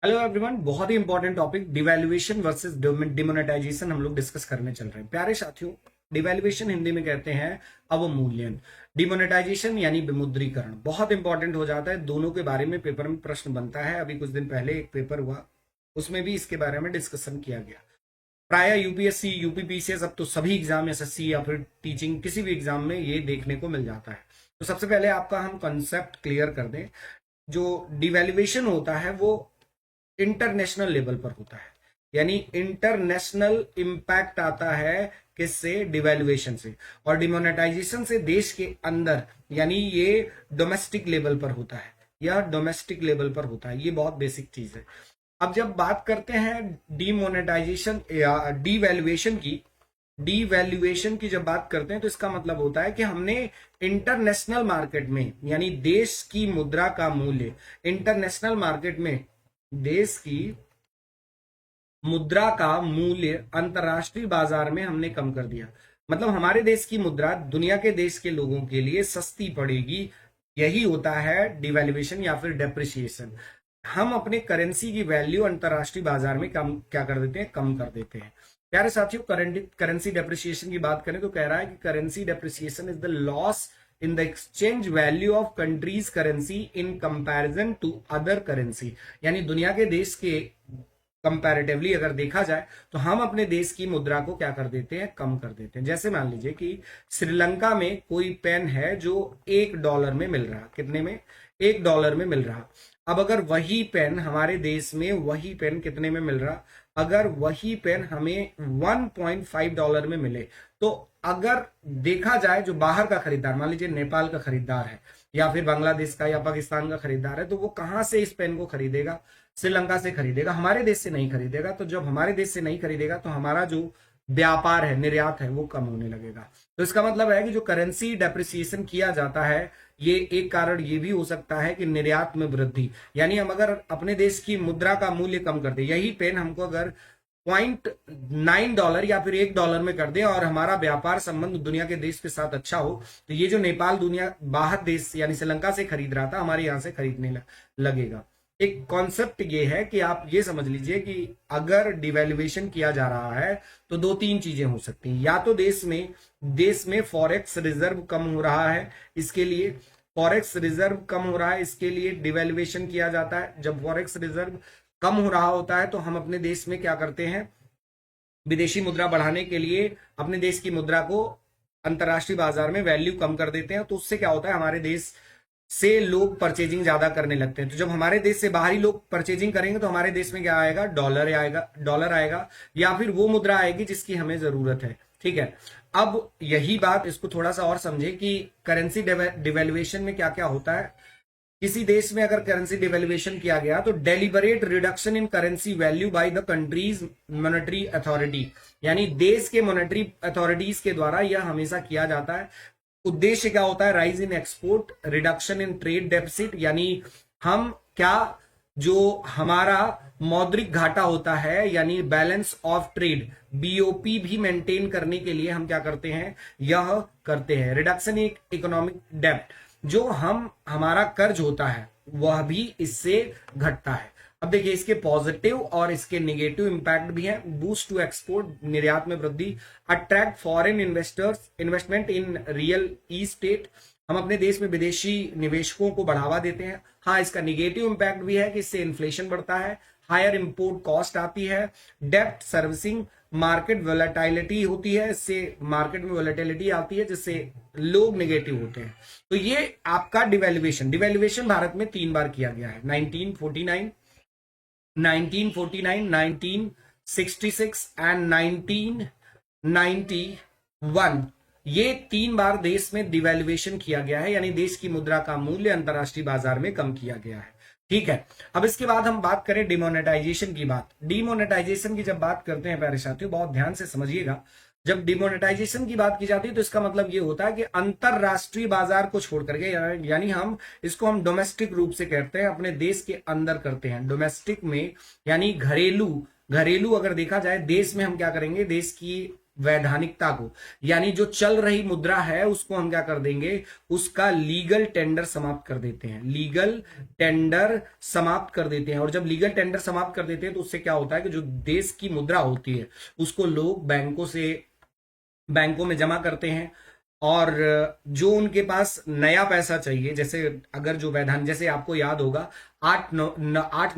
Hello everyone, बहुत ही important topic devaluation versus demonetization हम लोग डिस्कस करने चल रहे हैं। प्यारे साथियों, डिवैल्यूएशन हिंदी में कहते हैं अवमूल्यन, डिमोनेटाइजेशन यानी विमुद्रीकरण। बहुत इंपॉर्टेंट हो जाता है, दोनों के बारे में पेपर में प्रश्न बनता है। अभी कुछ दिन पहले एक पेपर हुआ, उसमें भी इसके बारे में डिस्कशन किया गया। प्राय यूपीएससी, यूपीपीसीएस, अब तो सभी एग्जाम, एसएससी या फिर टीचिंग किसी भी एग्जाम में ये देखने को मिल जाता है। तो सबसे पहले आपका हम कंसेप्ट क्लियर कर दें। जो डिवैल्यूएशन होता है वो इंटरनेशनल लेवल पर होता है, यानी इंटरनेशनल इंपैक्ट आता है किससे? डिवैल्यूएशन से। और डिमोनेटाइजेशन से देश के अंदर, यानी ये डोमेस्टिक लेवल पर होता है, या डोमेस्टिक लेवल पर होता है। ये बहुत बेसिक चीज है। अब जब बात करते हैं डिमोनेटाइजेशन या डिवैल्यूएशन की जब बात करते हैं तो इसका मतलब होता है कि हमने इंटरनेशनल मार्केट में, यानी देश की मुद्रा का मूल्य इंटरनेशनल मार्केट में, देश की मुद्रा का मूल्य अंतरराष्ट्रीय बाजार में हमने कम कर दिया। मतलब हमारे देश की मुद्रा दुनिया के देश के लोगों के लिए सस्ती पड़ेगी। यही होता है डिवैल्यूएशन या फिर डेप्रिसिएशन। हम अपने करेंसी की वैल्यू अंतरराष्ट्रीय बाजार में कम क्या कर देते हैं? कम कर देते हैं। प्यारे साथियों, करेंसी डेप्रिसिएशन की बात करें तो कह रहा है कि currency depreciation is the loss in the exchange value of country's currency in comparison to other currency। यानी दुनिया के देश के कंपैरेटिवली अगर देखा जाए तो हम अपने देश की मुद्रा को क्या कर देते हैं? कम कर देते हैं। जैसे मान लीजिए कि श्रीलंका में कोई पेन है जो $1 में मिल रहा। कितने में? $1 में मिल रहा। अब अगर वही पेन हमारे देश में, वही पेन कितने में मिल रहा? अगर वही पेन हमें $1.5 में मिले, तो अगर देखा जाए जो बाहर का खरीदार, मान लीजिए नेपाल का खरीदार है या फिर बांग्लादेश का या पाकिस्तान का खरीदार है, तो वो कहां से इस पेन को खरीदेगा? श्रीलंका से खरीदेगा, हमारे देश से नहीं खरीदेगा। तो जब हमारे देश से नहीं खरीदेगा तो हमारा जो व्यापार है, निर्यात है, वो कम होने लगेगा। तो इसका मतलब है कि जो करेंसी डेप्रिसिएशन किया जाता है, ये एक कारण ये भी हो सकता है कि निर्यात में वृद्धि, यानी हम अगर अपने देश की मुद्रा का मूल्य कम कर दे, यही पेन हमको अगर $0.9 या फिर $1 में कर दे और हमारा व्यापार संबंध दुनिया के देश के साथ अच्छा हो, तो ये जो नेपाल दुनिया बाहर देश यानी श्रीलंका से खरीद रहा था, हमारे यहां से खरीदने लगेगा। एक कॉन्सेप्ट ये है कि आप ये समझ लीजिए कि अगर डिवैल्यूएशन किया जा रहा है तो दो तीन चीजें हो सकती हैं। या तो देश में फॉरेक्स रिजर्व कम हो रहा है, इसके लिए फॉरेक्स रिजर्व कम हो रहा है, इसके लिए डिवैल्यूएशन किया जाता है। जब फॉरेक्स रिजर्व कम हो रहा होता है तो हम अपने देश में क्या करते हैं? विदेशी मुद्रा बढ़ाने के लिए अपने देश की मुद्रा को अंतरराष्ट्रीय बाजार में वैल्यू कम कर देते हैं। तो उससे क्या होता है? हमारे देश से लोग परचेजिंग ज्यादा करने लगते हैं। तो जब हमारे देश से बाहरी लोग परचेजिंग करेंगे तो हमारे देश में क्या आएगा? डॉलर आएगा या फिर वो मुद्रा आएगी जिसकी हमें जरूरत है। ठीक है। अब यही बात, इसको थोड़ा सा और समझे कि करेंसी डिवेल्युएशन में क्या क्या होता है। किसी देश में अगर करेंसी डिवेल्युएशन किया गया तो deliberate reduction in currency value by the countries monetary authority, यानी देश के मॉनेटरी अथॉरिटीज के द्वारा यह हमेशा किया जाता है। उद्देश्य क्या होता है? Rise in export, reduction in trade deficit, यानी हम क्या, जो हमारा मौद्रिक घाटा होता है यानी बैलेंस ऑफ ट्रेड, बीओपी भी मेंटेन करने के लिए हम क्या करते हैं? यह करते हैं। रिडक्शन इन इकोनॉमिक डेब्ट, जो हमारा कर्ज होता है वह भी इससे घटता है। अब देखिए, इसके पॉजिटिव और इसके नेगेटिव इंपैक्ट भी है। बूस्ट टू एक्सपोर्ट, निर्यात में वृद्धि। Attract foreign investors, investment in real estate, हम अपने देश में विदेशी निवेशकों को बढ़ावा देते हैं। हाँ, इसका निगेटिव इंपैक्ट भी है कि इससे इन्फ्लेशन बढ़ता है, हायर इंपोर्ट कॉस्ट आती है। डेप्ट सर्विसिंग, मार्केट वोलेटिलिटी होती है, इससे मार्केट में वोलेटिलिटी आती है जिससे लोग नेगेटिव होते हैं। तो ये आपका डिवेल्युएशन भारत में 3 बार किया गया है, 1949, 1966 एंड 1991। ये 3 बार देश में डिवेल्युएशन किया गया है, यानी देश की मुद्रा का मूल्य अंतरराष्ट्रीय बाजार में कम किया गया है। ठीक है। अब इसके बाद हम बात करें डिमोनेटाइजेशन की बात। डिमोनेटाइजेशन की जब बात करते हैं प्यारे साथियों, बहुत ध्यान से समझिएगा। जब डिमोनेटाइजेशन की बात की जाती है तो इसका मतलब ये होता है कि अंतरराष्ट्रीय बाजार को छोड़ करके, यानी हम डोमेस्टिक रूप से कहते हैं, अपने देश के अंदर करते हैं। डोमेस्टिक में यानी घरेलू अगर देखा जाए, देश में हम क्या करेंगे? देश की वैधानिकता को, यानी जो चल रही मुद्रा है उसको हम क्या कर देंगे, उसका लीगल टेंडर समाप्त कर देते हैं, लीगल टेंडर समाप्त कर देते हैं। और जब लीगल टेंडर समाप्त कर देते हैं तो उससे क्या होता है कि जो देश की मुद्रा होती है उसको लोग बैंकों में जमा करते हैं, और जो उनके पास नया पैसा चाहिए, जैसे अगर जो वैधान, जैसे आपको याद होगा 8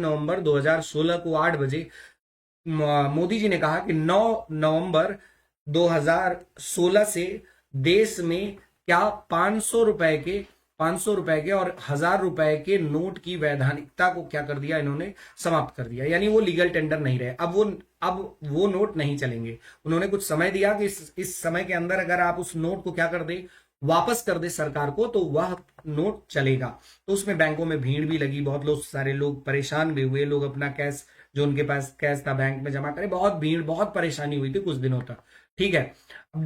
नवंबर 2016 को 8 बजे मोदी जी ने कहा कि 9 नवंबर 2016 से देश में क्या 500 रुपए के और 1000 रुपए के नोट की वैधानिकता को क्या कर दिया इन्होंने, समाप्त कर दिया। यानी वो लीगल टेंडर नहीं रहे, अब वो नोट नहीं चलेंगे। उन्होंने कुछ समय दिया कि इस समय के अंदर अगर आप उस नोट को क्या कर दे, वापस कर दे सरकार को, तो वह नोट चलेगा। तो उसमें बैंकों में भीड़ भी लगी, बहुत लोग, सारे लोग परेशान भी हुए, लोग अपना कैश, जो उनके पास कैश था बैंक में जमा करें, बहुत भीड़, बहुत परेशानी हुई थी कुछ दिनों तक। ठीक है, अब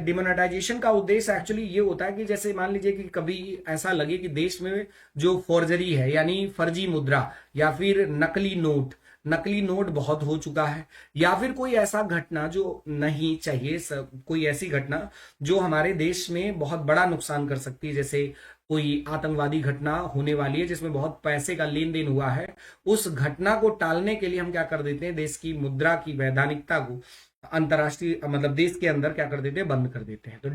डिमोनेटाइजेशन का उद्देश्य एक्चुअली ये होता है कि जैसे मान लीजिए कि कभी ऐसा लगे कि देश में जो फॉर्जरी है, यानी फर्जी मुद्रा या फिर नकली नोट बहुत हो चुका है, या फिर कोई ऐसा घटना जो नहीं चाहिए, कोई ऐसी घटना जो हमारे देश में बहुत बड़ा नुकसान कर सकती है, जैसे कोई आतंकवादी घटना होने वाली है जिसमें बहुत पैसे का लेन देन हुआ है, उस घटना को टालने के लिए हम क्या कर देते हैं, देश की मुद्रा की वैधानिकता को अंतरराष्ट्रीय, मतलब देश के अंदर क्या कर देते हैं, बंद कर देते हैं। तो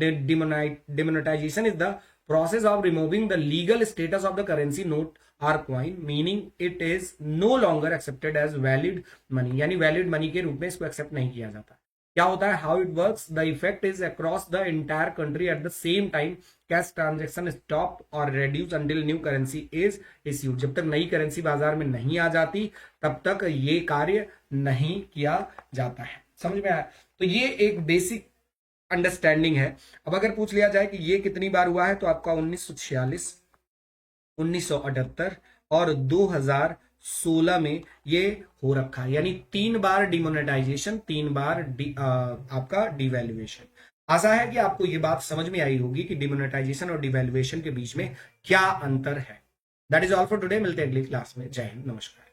demonetization is the process of removing the legal status of the currency note or coin, meaning it is no longer accepted as valid money, यानी वैलिड मनी के रूप में इसको एक्सेप्ट नहीं किया जाता। क्या होता है, how it works, the effect is across the entire country at the same time, cash transaction stop और reduce until new currency is issued. जब तक नई करेंसी बाजार में नहीं आ जाती तब तक ये कार्य नहीं किया जाता है। समझ में आया? तो ये एक बेसिक अंडरस्टैंडिंग है। अब अगर पूछ लिया जाए कि ये कितनी बार हुआ है, तो आपका 1946, 1978 और 2016 में ये हो रखा है, यानी 3 बार डिमोनेटाइजेशन, 3 बार आपका डिवैल्यूएशन। आशा है कि आपको ये बात समझ में आई होगी कि डिमोनेटाइजेशन और डिवैल्यूएशन के बीच में क्या अंतर है। That is all for today. मिलते हैं अगली क्लास में। जय हिंद, नमस्कार।